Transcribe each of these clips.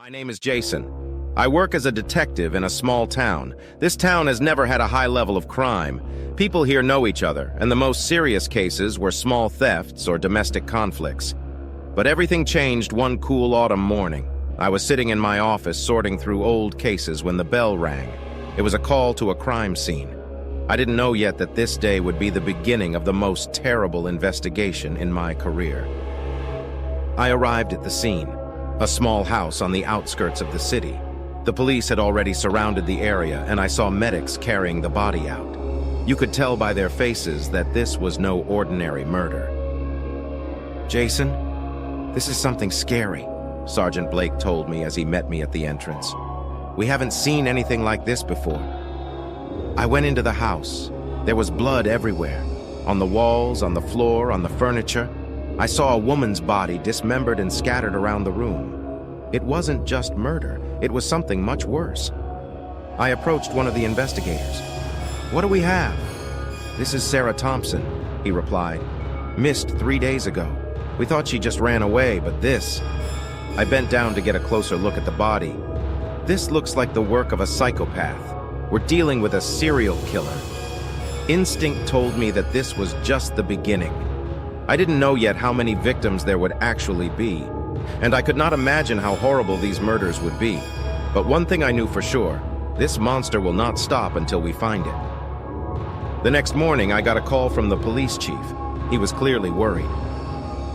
My name is Jason. I work as a detective in a small town. This town has never had a high level of crime. People here know each other, and the most serious cases were small thefts or domestic conflicts. But everything changed one cool autumn morning. I was sitting in my office sorting through old cases when the bell rang. It was a call to a crime scene. I didn't know yet that this day would be the beginning of the most terrible investigation in my career. I arrived at the scene, a small house on the outskirts of the city. The police had already surrounded the area, and I saw medics carrying the body out. You could tell by their faces that this was no ordinary murder. "Jason, this is something scary," Sergeant Blake told me as he met me at the entrance. "We haven't seen anything like this before." I went into the house. There was blood everywhere, on the walls, on the floor, on the furniture. I saw a woman's body dismembered and scattered around the room. It wasn't just murder, it was something much worse. I approached one of the investigators. "What do we have?" "This is Sarah Thompson," he replied. "Missed 3 days ago. We thought she just ran away, but this..." I bent down to get a closer look at the body. "This looks like the work of a psychopath. We're dealing with a serial killer." Instinct told me that this was just the beginning. I didn't know yet how many victims there would actually be, and I could not imagine how horrible these murders would be. But one thing I knew for sure, this monster will not stop until we find it. The next morning, I got a call from the police chief. He was clearly worried.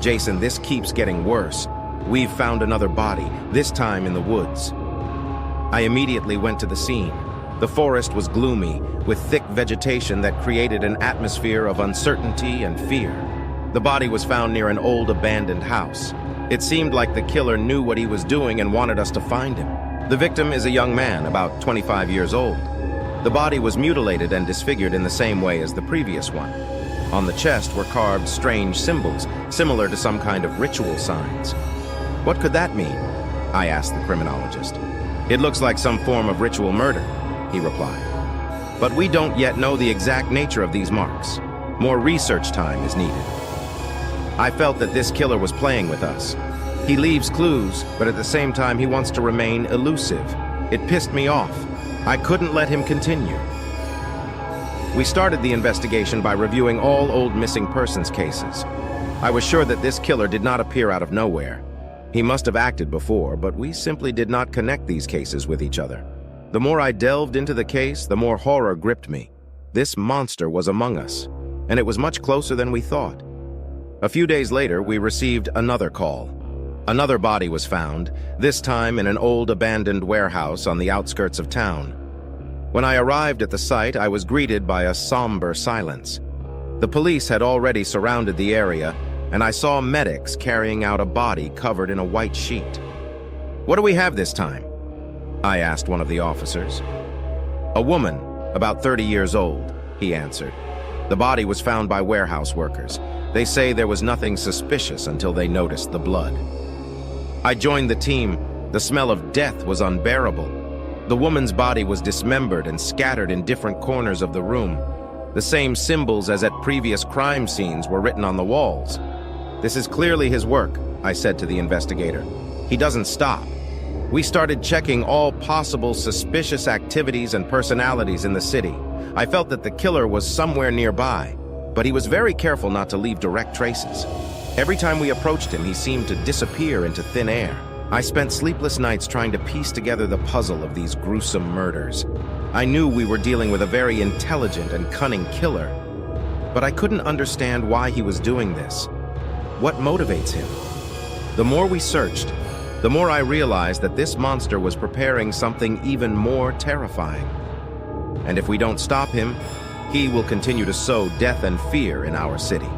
"Jason, this keeps getting worse. We've found another body, this time in the woods." I immediately went to the scene. The forest was gloomy, with thick vegetation that created an atmosphere of uncertainty and fear. The body was found near an old abandoned house. It seemed like the killer knew what he was doing and wanted us to find him. The victim is a young man, about 25 years old. The body was mutilated and disfigured in the same way as the previous one. On the chest were carved strange symbols, similar to some kind of ritual signs. "What could that mean?" I asked the criminologist. "It looks like some form of ritual murder," he replied. "But we don't yet know the exact nature of these marks. More research time is needed." I felt that this killer was playing with us. He leaves clues, but at the same time he wants to remain elusive. It pissed me off. I couldn't let him continue. We started the investigation by reviewing all old missing persons cases. I was sure that this killer did not appear out of nowhere. He must have acted before, but we simply did not connect these cases with each other. The more I delved into the case, the more horror gripped me. This monster was among us, and it was much closer than we thought. A few days later, we received another call. Another body was found, this time in an old abandoned warehouse on the outskirts of town. When I arrived at the site, I was greeted by a somber silence. The police had already surrounded the area, and I saw medics carrying out a body covered in a white sheet. "What do we have this time?" I asked one of the officers. "A woman, about 30 years old," he answered. "The body was found by warehouse workers. They say there was nothing suspicious until they noticed the blood." I joined the team. The smell of death was unbearable. The woman's body was dismembered and scattered in different corners of the room. The same symbols as at previous crime scenes were written on the walls. "This is clearly his work," I said to the investigator. "He doesn't stop." We started checking all possible suspicious activities and personalities in the city. I felt that the killer was somewhere nearby, but he was very careful not to leave direct traces. Every time we approached him, he seemed to disappear into thin air. I spent sleepless nights trying to piece together the puzzle of these gruesome murders. I knew we were dealing with a very intelligent and cunning killer, but I couldn't understand why he was doing this. What motivates him? The more we searched, the more I realized that this monster was preparing something even more terrifying. And if we don't stop him, he will continue to sow death and fear in our city.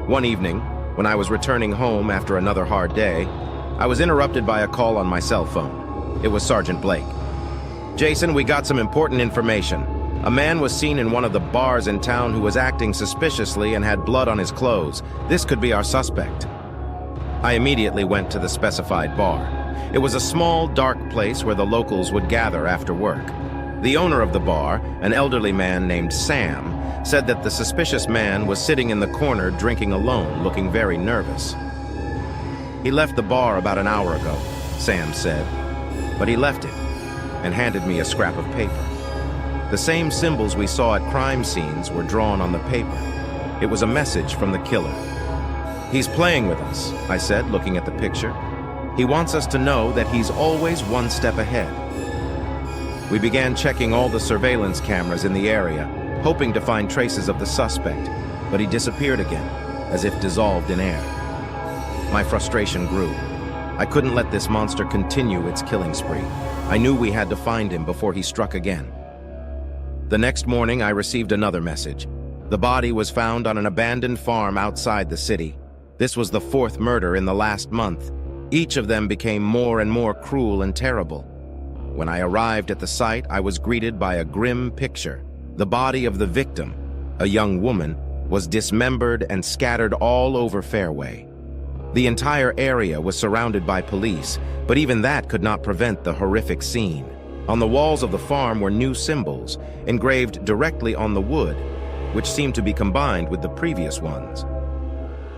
One evening, when I was returning home after another hard day, I was interrupted by a call on my cell phone. It was Sergeant Blake. "Jason, we got some important information. A man was seen in one of the bars in town who was acting suspiciously and had blood on his clothes. This could be our suspect." I immediately went to the specified bar. It was a small, dark place where the locals would gather after work. The owner of the bar, an elderly man named Sam, said that the suspicious man was sitting in the corner drinking alone, looking very nervous. "He left the bar about an hour ago. Sam said, but he left it and handed me a scrap of paper. The same symbols we saw at crime scenes were drawn on the paper. It was a message from the killer. "He's playing with us," I said, looking at the picture. "He wants us to know that he's always one step ahead." We began checking all the surveillance cameras in the area, hoping to find traces of the suspect, but he disappeared again, as if dissolved in air. My frustration grew. I couldn't let this monster continue its killing spree. I knew we had to find him before he struck again. The next morning, I received another message. The body was found on an abandoned farm outside the city. This was the fourth murder in the last month. Each of them became more and more cruel and terrible. When I arrived at the site, I was greeted by a grim picture. The body of the victim, a young woman, was dismembered and scattered all over Fairway. The entire area was surrounded by police, but even that could not prevent the horrific scene. On the walls of the farm were new symbols, engraved directly on the wood, which seemed to be combined with the previous ones.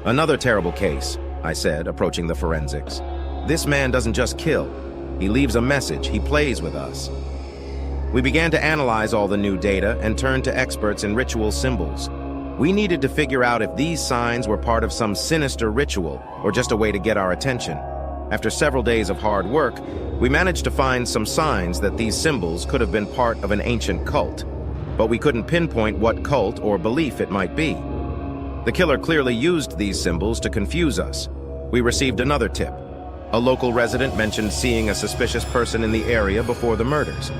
"Another terrible case," I said, approaching the forensics. "This man doesn't just kill. He leaves a message. He plays with us." We began to analyze all the new data and turned to experts in ritual symbols. We needed to figure out if these signs were part of some sinister ritual or just a way to get our attention. After several days of hard work, we managed to find some signs that these symbols could have been part of an ancient cult, but we couldn't pinpoint what cult or belief it might be. The killer clearly used these symbols to confuse us. We received another tip. A local resident mentioned seeing a suspicious person in the area before the murders.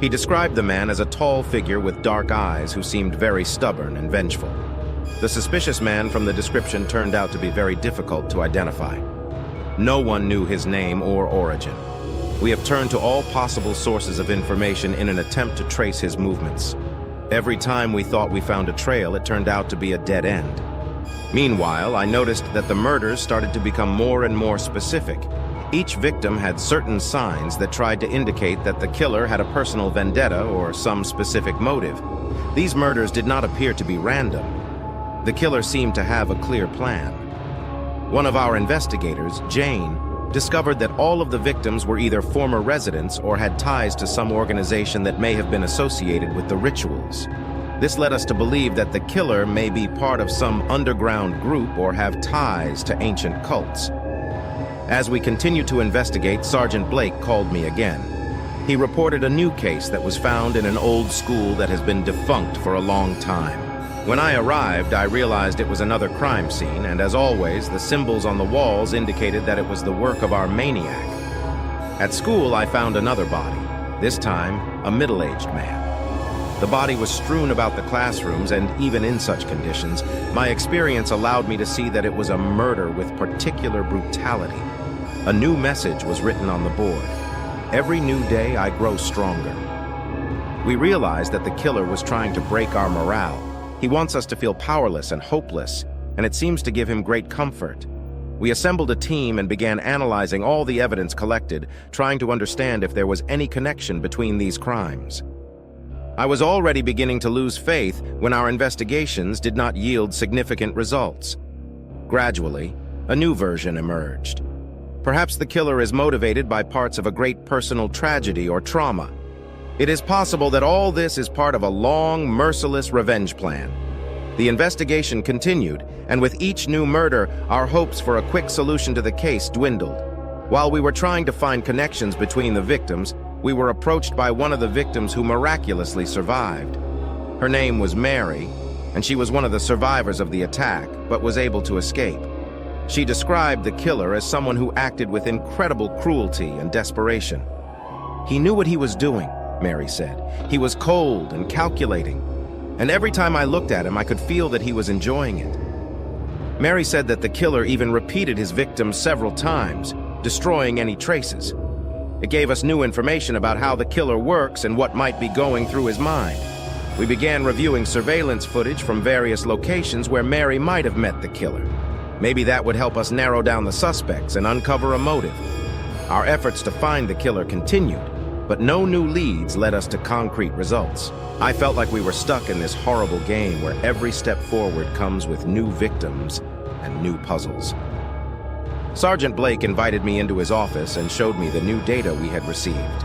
He described the man as a tall figure with dark eyes who seemed very stubborn and vengeful. The suspicious man from the description turned out to be very difficult to identify. No one knew his name or origin. We have turned to all possible sources of information in an attempt to trace his movements. Every time we thought we found a trail, it turned out to be a dead end. Meanwhile, I noticed that the murders started to become more and more specific. Each victim had certain signs that tried to indicate that the killer had a personal vendetta or some specific motive. These murders did not appear to be random. The killer seemed to have a clear plan. One of our investigators, Jane, discovered that all of the victims were either former residents or had ties to some organization that may have been associated with the rituals. This led us to believe that the killer may be part of some underground group or have ties to ancient cults. As we continued to investigate, Sergeant Blake called me again. He reported a new case that was found in an old school that has been defunct for a long time. When I arrived, I realized it was another crime scene, and as always, the symbols on the walls indicated that it was the work of our maniac. At school, I found another body, this time a middle-aged man. The body was strewn about the classrooms, and even in such conditions, my experience allowed me to see that it was a murder with particular brutality. A new message was written on the board. "Every new day, I grow stronger." We realized that the killer was trying to break our morale. He wants us to feel powerless and hopeless, and it seems to give him great comfort. We assembled a team and began analyzing all the evidence collected, trying to understand if there was any connection between these crimes. I was already beginning to lose faith when our investigations did not yield significant results. Gradually, a new version emerged. Perhaps the killer is motivated by parts of a great personal tragedy or trauma. It is possible that all this is part of a long, merciless revenge plan. The investigation continued, and with each new murder, our hopes for a quick solution to the case dwindled. While we were trying to find connections between the victims, we were approached by one of the victims who miraculously survived. Her name was Mary, and she was one of the survivors of the attack, but was able to escape. She described the killer as someone who acted with incredible cruelty and desperation. "He knew what he was doing," Mary said. "He was cold and calculating, and every time I looked at him, I could feel that he was enjoying it." Mary said that the killer even repeated his victims several times, destroying any traces. It gave us new information about how the killer works and what might be going through his mind. We began reviewing surveillance footage from various locations where Mary might have met the killer. Maybe that would help us narrow down the suspects and uncover a motive. Our efforts to find the killer continued, but no new leads led us to concrete results. I felt like we were stuck in this horrible game where every step forward comes with new victims and new puzzles. Sergeant Blake invited me into his office and showed me the new data we had received.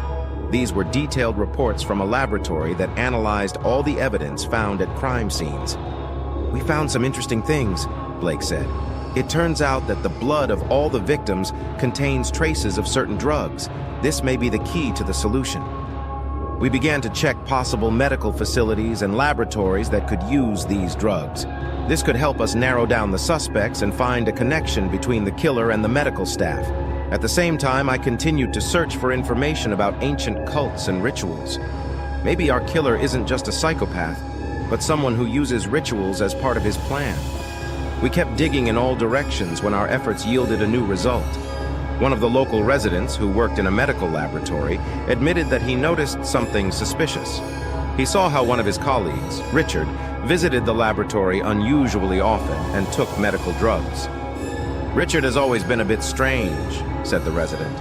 These were detailed reports from a laboratory that analyzed all the evidence found at crime scenes. "We found some interesting things," Blake said. "It turns out that the blood of all the victims contains traces of certain drugs. This may be the key to the solution." We began to check possible medical facilities and laboratories that could use these drugs. This could help us narrow down the suspects and find a connection between the killer and the medical staff. At the same time, I continued to search for information about ancient cults and rituals. Maybe our killer isn't just a psychopath, but someone who uses rituals as part of his plan. We kept digging in all directions when our efforts yielded a new result. One of the local residents, who worked in a medical laboratory, admitted that he noticed something suspicious. He saw how one of his colleagues, Richard, visited the laboratory unusually often and took medical drugs. "Richard has always been a bit strange," said the resident.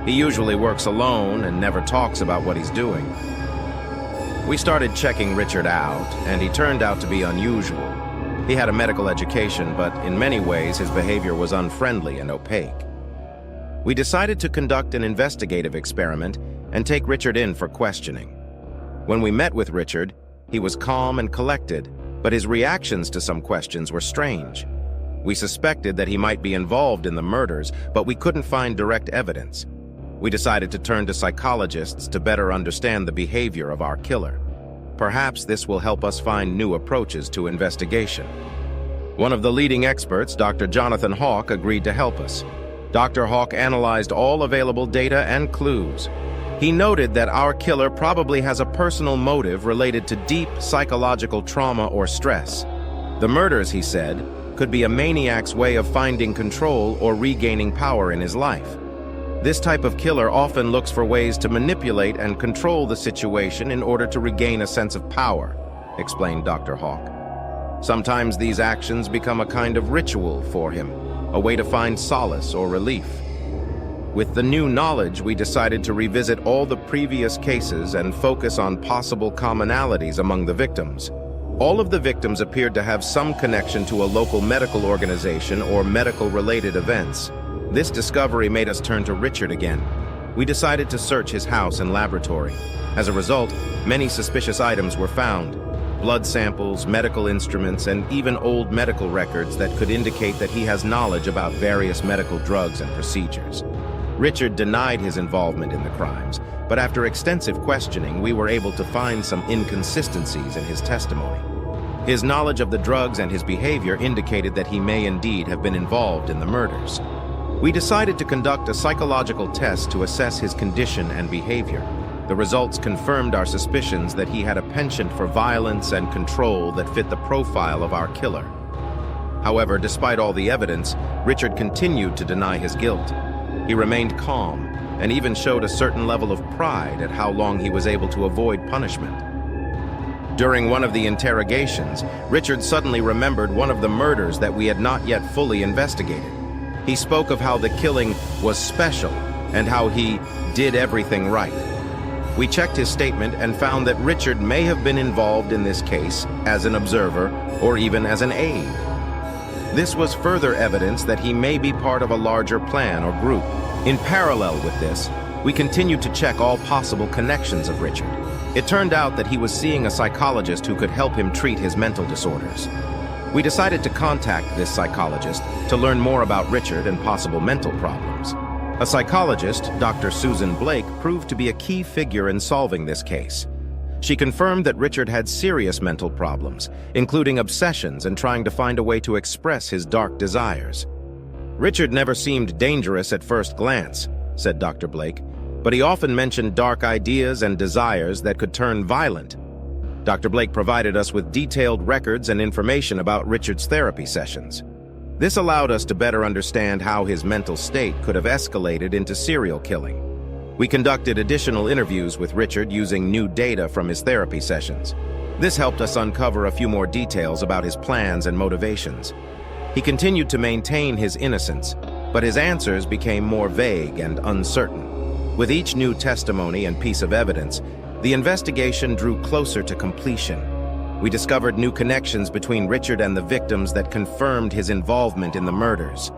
"He usually works alone and never talks about what he's doing." We started checking Richard out, and he turned out to be unusual. He had a medical education, but in many ways his behavior was unfriendly and opaque. We decided to conduct an investigative experiment and take Richard in for questioning. When we met with Richard, he was calm and collected, but his reactions to some questions were strange. We suspected that he might be involved in the murders, but we couldn't find direct evidence. We decided to turn to psychologists to better understand the behavior of our killer. Perhaps this will help us find new approaches to investigation. One of the leading experts, Dr. Jonathan Hawk, agreed to help us. Dr. Hawk analyzed all available data and clues. He noted that our killer probably has a personal motive related to deep psychological trauma or stress. The murders, he said, could be a maniac's way of finding control or regaining power in his life. This type of killer often looks for ways to manipulate and control the situation in order to regain a sense of power, explained Dr. Hawk. Sometimes these actions become a kind of ritual for him, a way to find solace or relief. With the new knowledge, we decided to revisit all the previous cases and focus on possible commonalities among the victims. All of the victims appeared to have some connection to a local medical organization or medical-related events. This discovery made us turn to Richard again. We decided to search his house and laboratory. As a result, many suspicious items were found. Blood samples, medical instruments, and even old medical records that could indicate that he has knowledge about various medical drugs and procedures. Richard denied his involvement in the crimes, but after extensive questioning, we were able to find some inconsistencies in his testimony. His knowledge of the drugs and his behavior indicated that he may indeed have been involved in the murders. We decided to conduct a psychological test to assess his condition and behavior. The results confirmed our suspicions that he had a penchant for violence and control that fit the profile of our killer. However, despite all the evidence, Richard continued to deny his guilt. He remained calm and even showed a certain level of pride at how long he was able to avoid punishment. During one of the interrogations, Richard suddenly remembered one of the murders that we had not yet fully investigated. He spoke of how the killing was special and how he did everything right. We checked his statement and found that Richard may have been involved in this case as an observer or even as an aide. This was further evidence that he may be part of a larger plan or group. In parallel with this, we continued to check all possible connections of Richard. It turned out that he was seeing a psychologist who could help him treat his mental disorders. We decided to contact this psychologist to learn more about Richard and possible mental problems. A psychologist, Dr. Susan Blake, proved to be a key figure in solving this case. She confirmed that Richard had serious mental problems, including obsessions and trying to find a way to express his dark desires. Richard never seemed dangerous at first glance, said Dr. Blake, but he often mentioned dark ideas and desires that could turn violent. Dr. Blake provided us with detailed records and information about Richard's therapy sessions. This allowed us to better understand how his mental state could have escalated into serial killing. We conducted additional interviews with Richard using new data from his therapy sessions. This helped us uncover a few more details about his plans and motivations. He continued to maintain his innocence, but his answers became more vague and uncertain. With each new testimony and piece of evidence, the investigation drew closer to completion. We discovered new connections between Richard and the victims that confirmed his involvement in the murders.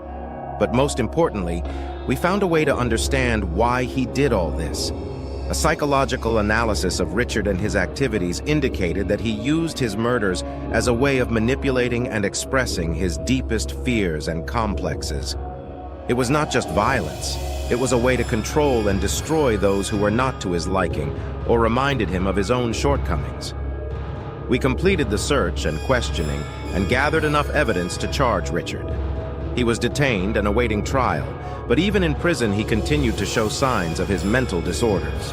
But most importantly, we found a way to understand why he did all this. A psychological analysis of Richard and his activities indicated that he used his murders as a way of manipulating and expressing his deepest fears and complexes. It was not just violence. It was a way to control and destroy those who were not to his liking or reminded him of his own shortcomings. We completed the search and questioning and gathered enough evidence to charge Richard. He was detained and awaiting trial, but even in prison he continued to show signs of his mental disorders.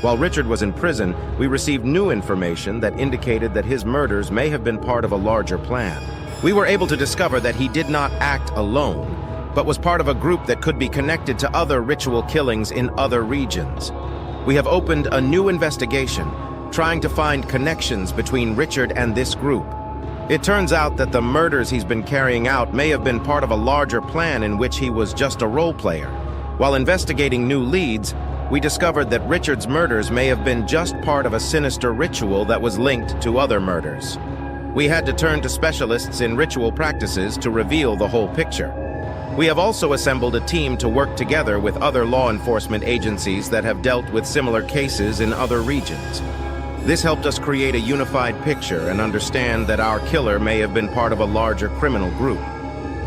While Richard was in prison, we received new information that indicated that his murders may have been part of a larger plan. We were able to discover that he did not act alone, but was part of a group that could be connected to other ritual killings in other regions. We have opened a new investigation, trying to find connections between Richard and this group. It turns out that the murders he's been carrying out may have been part of a larger plan in which he was just a role player. While investigating new leads, we discovered that Richard's murders may have been just part of a sinister ritual that was linked to other murders. We had to turn to specialists in ritual practices to reveal the whole picture. We have also assembled a team to work together with other law enforcement agencies that have dealt with similar cases in other regions. This helped us create a unified picture and understand that our killer may have been part of a larger criminal group.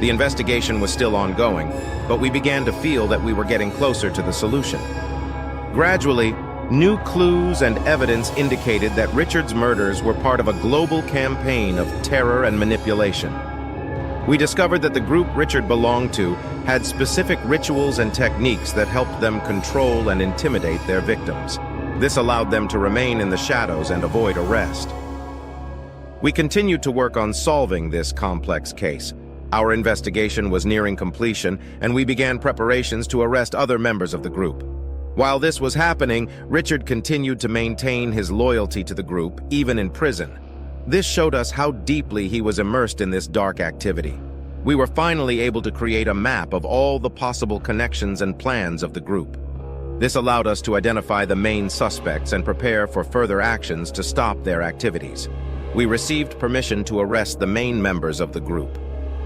The investigation was still ongoing, but we began to feel that we were getting closer to the solution. Gradually, new clues and evidence indicated that Richard's murders were part of a global campaign of terror and manipulation. We discovered that the group Richard belonged to had specific rituals and techniques that helped them control and intimidate their victims. This allowed them to remain in the shadows and avoid arrest. We continued to work on solving this complex case. Our investigation was nearing completion, and we began preparations to arrest other members of the group. While this was happening, Richard continued to maintain his loyalty to the group, even in prison. This showed us how deeply he was immersed in this dark activity. We were finally able to create a map of all the possible connections and plans of the group. This allowed us to identify the main suspects and prepare for further actions to stop their activities. We received permission to arrest the main members of the group.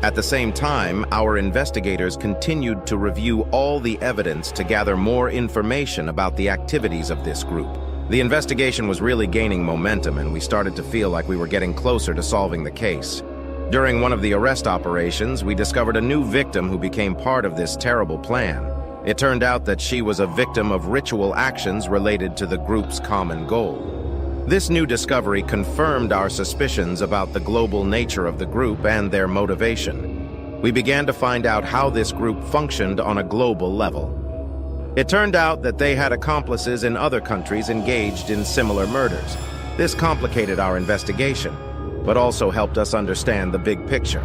At the same time, our investigators continued to review all the evidence to gather more information about the activities of this group. The investigation was really gaining momentum, and we started to feel like we were getting closer to solving the case. During one of the arrest operations, we discovered a new victim who became part of this terrible plan. It turned out that she was a victim of ritual actions related to the group's common goal. This new discovery confirmed our suspicions about the global nature of the group and their motivation. We began to find out how this group functioned on a global level. It turned out that they had accomplices in other countries engaged in similar murders. This complicated our investigation, but also helped us understand the big picture.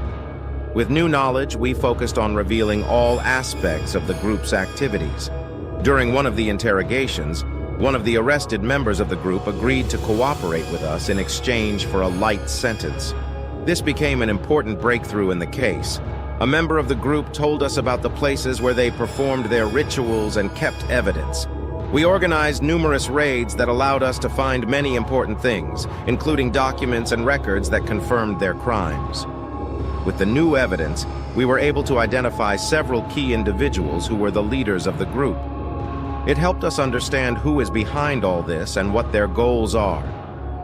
With new knowledge, we focused on revealing all aspects of the group's activities. During one of the interrogations, one of the arrested members of the group agreed to cooperate with us in exchange for a light sentence. This became an important breakthrough in the case. A member of the group told us about the places where they performed their rituals and kept evidence. We organized numerous raids that allowed us to find many important things, including documents and records that confirmed their crimes. With the new evidence, we were able to identify several key individuals who were the leaders of the group. It helped us understand who is behind all this and what their goals are.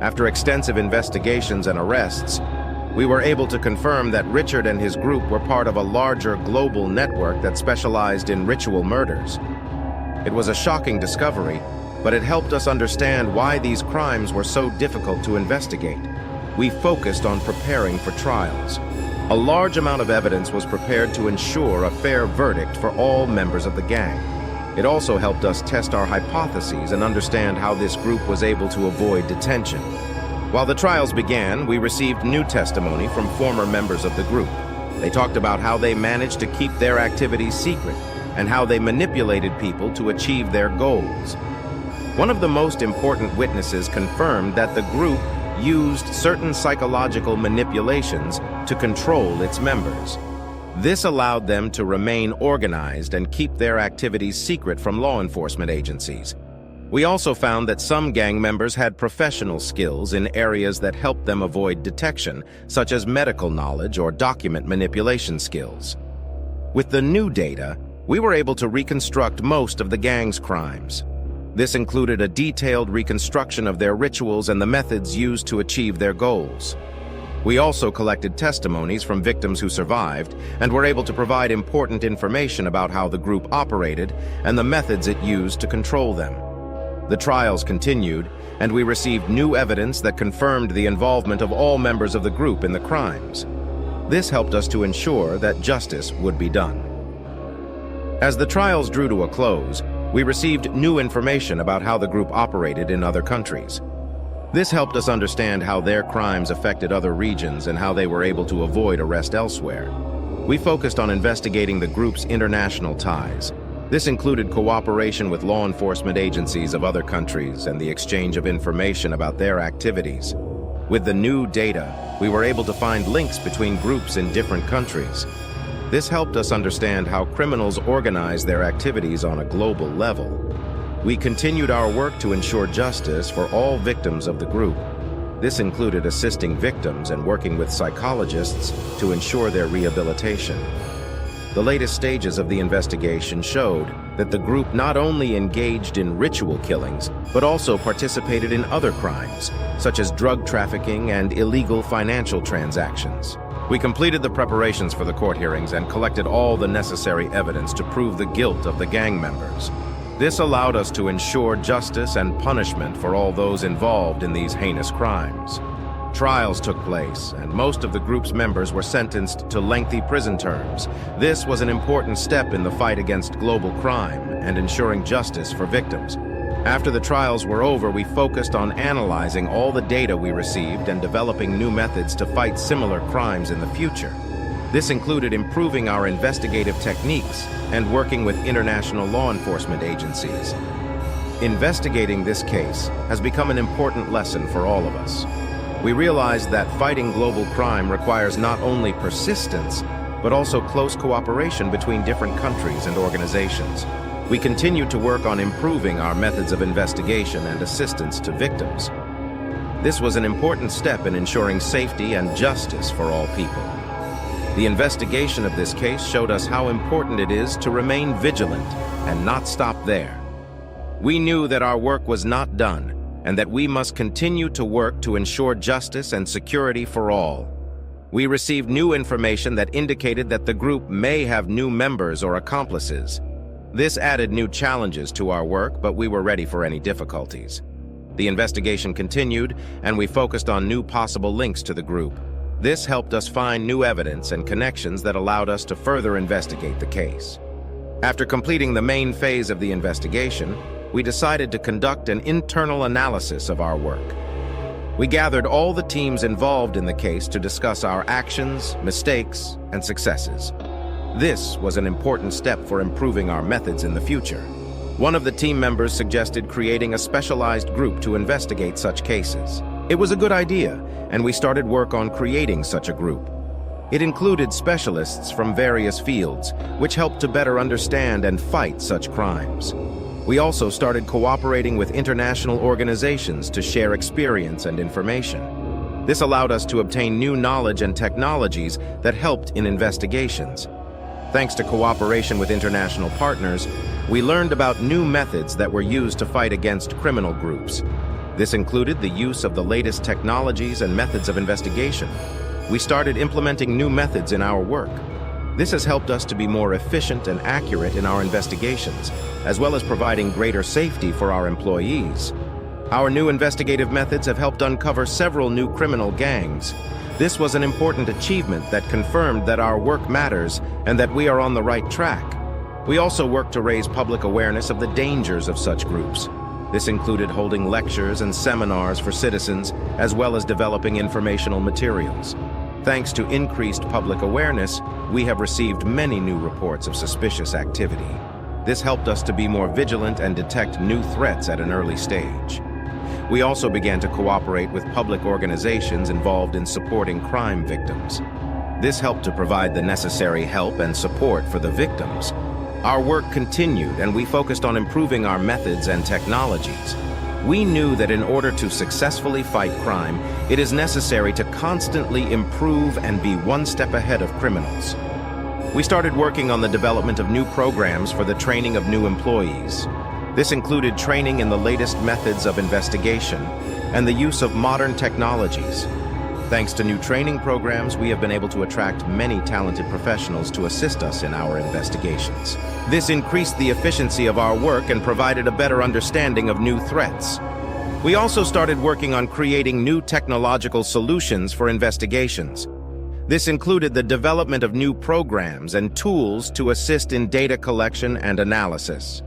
After extensive investigations and arrests, we were able to confirm that Richard and his group were part of a larger global network that specialized in ritual murders. It was a shocking discovery, but it helped us understand why these crimes were so difficult to investigate. We focused on preparing for trials. A large amount of evidence was prepared to ensure a fair verdict for all members of the gang. It also helped us test our hypotheses and understand how this group was able to avoid detention. While the trials began, we received new testimony from former members of the group. They talked about how they managed to keep their activities secret and how they manipulated people to achieve their goals. One of the most important witnesses confirmed that the group used certain psychological manipulations to control its members. This allowed them to remain organized and keep their activities secret from law enforcement agencies. We also found that some gang members had professional skills in areas that helped them avoid detection, such as medical knowledge or document manipulation skills. With the new data, we were able to reconstruct most of the gang's crimes. This included a detailed reconstruction of their rituals and the methods used to achieve their goals. We also collected testimonies from victims who survived and were able to provide important information about how the group operated and the methods it used to control them. The trials continued, and we received new evidence that confirmed the involvement of all members of the group in the crimes. This helped us to ensure that justice would be done. As the trials drew to a close, we received new information about how the group operated in other countries. This helped us understand how their crimes affected other regions and how they were able to avoid arrest elsewhere. We focused on investigating the group's international ties. This included cooperation with law enforcement agencies of other countries and the exchange of information about their activities. With the new data, we were able to find links between groups in different countries. This helped us understand how criminals organize their activities on a global level. We continued our work to ensure justice for all victims of the group. This included assisting victims and working with psychologists to ensure their rehabilitation. The latest stages of the investigation showed that the group not only engaged in ritual killings, but also participated in other crimes, such as drug trafficking and illegal financial transactions. We completed the preparations for the court hearings and collected all the necessary evidence to prove the guilt of the gang members. This allowed us to ensure justice and punishment for all those involved in these heinous crimes. Trials took place, and most of the group's members were sentenced to lengthy prison terms. This was an important step in the fight against global crime and ensuring justice for victims. After the trials were over, we focused on analyzing all the data we received and developing new methods to fight similar crimes in the future. This included improving our investigative techniques and working with international law enforcement agencies. Investigating this case has become an important lesson for all of us. We realized that fighting global crime requires not only persistence, but also close cooperation between different countries and organizations. We continue to work on improving our methods of investigation and assistance to victims. This was an important step in ensuring safety and justice for all people. The investigation of this case showed us how important it is to remain vigilant and not stop there. We knew that our work was not done and that we must continue to work to ensure justice and security for all. We received new information that indicated that the group may have new members or accomplices. This added new challenges to our work, but we were ready for any difficulties. The investigation continued, and we focused on new possible links to the group. This helped us find new evidence and connections that allowed us to further investigate the case. After completing the main phase of the investigation, we decided to conduct an internal analysis of our work. We gathered all the teams involved in the case to discuss our actions, mistakes, and successes. This was an important step for improving our methods in the future. One of the team members suggested creating a specialized group to investigate such cases. It was a good idea, and we started work on creating such a group. It included specialists from various fields, which helped to better understand and fight such crimes. We also started cooperating with international organizations to share experience and information. This allowed us to obtain new knowledge and technologies that helped in investigations. Thanks to cooperation with international partners, we learned about new methods that were used to fight against criminal groups. This included the use of the latest technologies and methods of investigation. We started implementing new methods in our work. This has helped us to be more efficient and accurate in our investigations, as well as providing greater safety for our employees. Our new investigative methods have helped uncover several new criminal gangs. This was an important achievement that confirmed that our work matters and that we are on the right track. We also worked to raise public awareness of the dangers of such groups. This included holding lectures and seminars for citizens, as well as developing informational materials. Thanks to increased public awareness, we have received many new reports of suspicious activity. This helped us to be more vigilant and detect new threats at an early stage. We also began to cooperate with public organizations involved in supporting crime victims. This helped to provide the necessary help and support for the victims. Our work continued, and we focused on improving our methods and technologies. We knew that in order to successfully fight crime, it is necessary to constantly improve and be one step ahead of criminals. We started working on the development of new programs for the training of new employees. This included training in the latest methods of investigation and the use of modern technologies. Thanks to new training programs, we have been able to attract many talented professionals to assist us in our investigations. This increased the efficiency of our work and provided a better understanding of new threats. We also started working on creating new technological solutions for investigations. This included the development of new programs and tools to assist in data collection and analysis.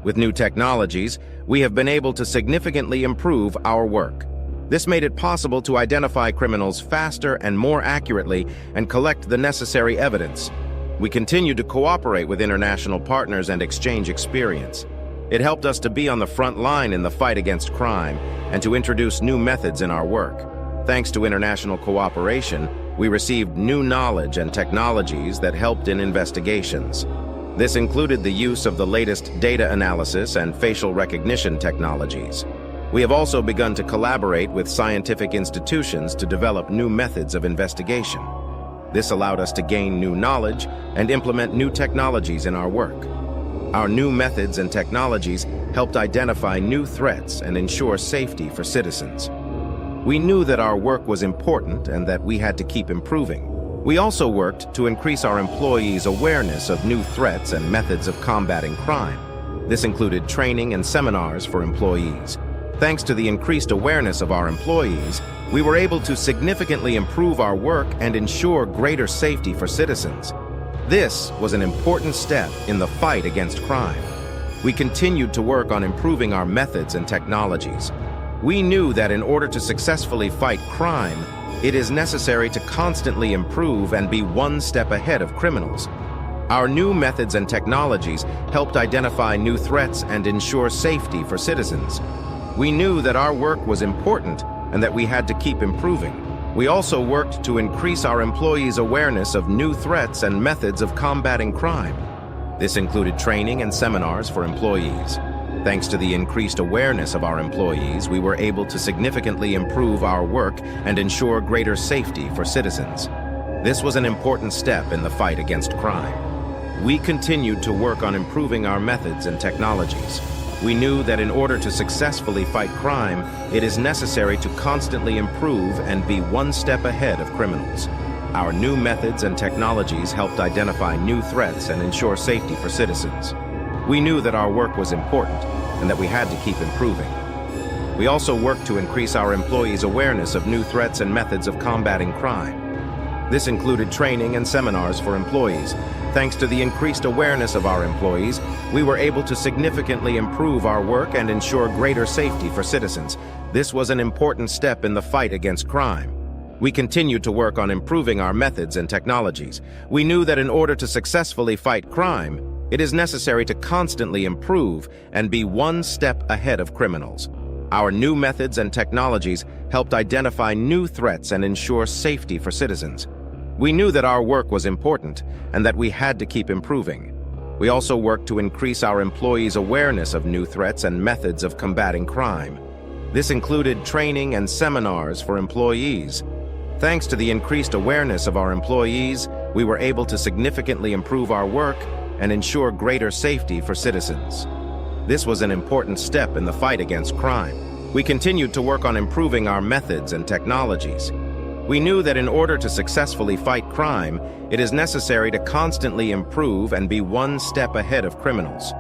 With new technologies, we have been able to significantly improve our work. This made it possible to identify criminals faster and more accurately and collect the necessary evidence. We continued to cooperate with international partners and exchange experience. It helped us to be on the front line in the fight against crime and to introduce new methods in our work. Thanks to international cooperation, we received new knowledge and technologies that helped in investigations. This included the use of the latest data analysis and facial recognition technologies. We have also begun to collaborate with scientific institutions to develop new methods of investigation. This allowed us to gain new knowledge and implement new technologies in our work. Our new methods and technologies helped identify new threats and ensure safety for citizens. We knew that our work was important and that we had to keep improving. We also worked to increase our employees' awareness of new threats and methods of combating crime. This included training and seminars for employees. Thanks to the increased awareness of our employees, we were able to significantly improve our work and ensure greater safety for citizens. This was an important step in the fight against crime. We continued to work on improving our methods and technologies. We knew that in order to successfully fight crime, it is necessary to constantly improve and be one step ahead of criminals. Our new methods and technologies helped identify new threats and ensure safety for citizens. We knew that our work was important and that we had to keep improving. We also worked to increase our employees' awareness of new threats and methods of combating crime. This included training and seminars for employees. Thanks to the increased awareness of our employees, we were able to significantly improve our work and ensure greater safety for citizens. This was an important step in the fight against crime. We continued to work on improving our methods and technologies. We knew that in order to successfully fight crime, it is necessary to constantly improve and be one step ahead of criminals. Our new methods and technologies helped identify new threats and ensure safety for citizens. We knew that our work was important and that we had to keep improving. We also worked to increase our employees' awareness of new threats and methods of combating crime. This included training and seminars for employees. Thanks to the increased awareness of our employees, we were able to significantly improve our work and ensure greater safety for citizens. This was an important step in the fight against crime. We continued to work on improving our methods and technologies. We knew that in order to successfully fight crime, it is necessary to constantly improve and be one step ahead of criminals. Our new methods and technologies helped identify new threats and ensure safety for citizens. We knew that our work was important and that we had to keep improving. We also worked to increase our employees' awareness of new threats and methods of combating crime. This included training and seminars for employees. Thanks to the increased awareness of our employees, we were able to significantly improve our work and ensure greater safety for citizens. This was an important step in the fight against crime. We continued to work on improving our methods and technologies. We knew that in order to successfully fight crime, it is necessary to constantly improve and be one step ahead of criminals.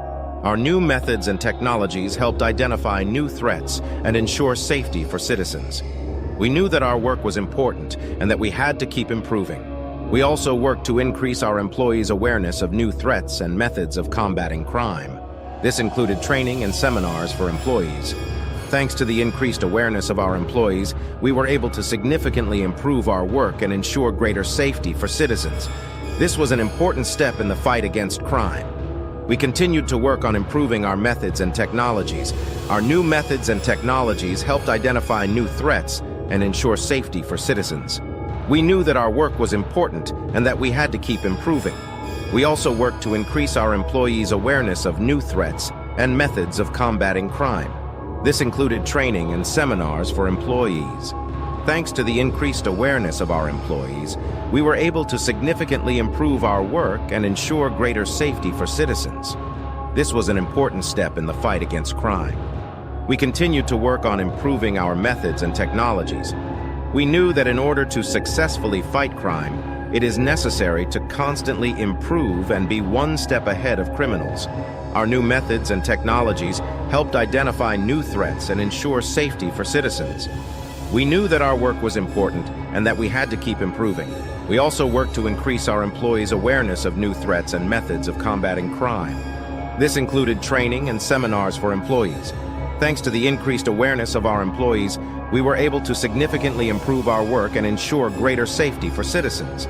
Our new methods and technologies helped identify new threats and ensure safety for citizens. We knew that our work was important and that we had to keep improving. We also worked to increase our employees' awareness of new threats and methods of combating crime. This included training and seminars for employees. Thanks to the increased awareness of our employees, we were able to significantly improve our work and ensure greater safety for citizens. This was an important step in the fight against crime. We continued to work on improving our methods and technologies. Our new methods and technologies helped identify new threats and ensure safety for citizens. We knew that our work was important and that we had to keep improving. We also worked to increase our employees' awareness of new threats and methods of combating crime. This included training and seminars for employees. Thanks to the increased awareness of our employees, we were able to significantly improve our work and ensure greater safety for citizens. This was an important step in the fight against crime. We continued to work on improving our methods and technologies. We knew that in order to successfully fight crime, it is necessary to constantly improve and be one step ahead of criminals. Our new methods and technologies helped identify new threats and ensure safety for citizens. We knew that our work was important and that we had to keep improving. We also worked to increase our employees' awareness of new threats and methods of combating crime. This included training and seminars for employees. Thanks to the increased awareness of our employees, we were able to significantly improve our work and ensure greater safety for citizens.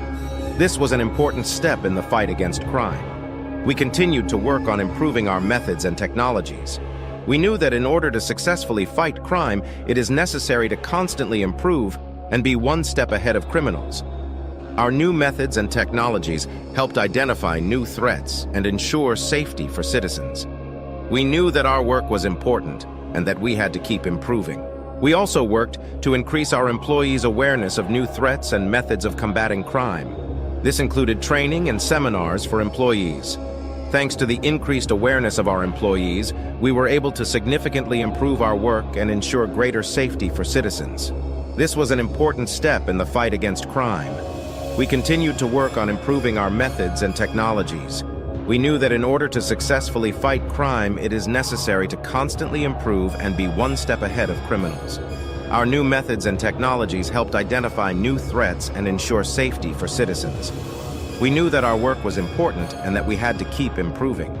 This was an important step in the fight against crime. We continued to work on improving our methods and technologies. We knew that in order to successfully fight crime, it is necessary to constantly improve and be one step ahead of criminals. Our new methods and technologies helped identify new threats and ensure safety for citizens. We knew that our work was important and that we had to keep improving. We also worked to increase our employees' awareness of new threats and methods of combating crime. This included training and seminars for employees. Thanks to the increased awareness of our employees, we were able to significantly improve our work and ensure greater safety for citizens. This was an important step in the fight against crime. We continued to work on improving our methods and technologies. We knew that in order to successfully fight crime, it is necessary to constantly improve and be one step ahead of criminals. Our new methods and technologies helped identify new threats and ensure safety for citizens. We knew that our work was important and that we had to keep improving.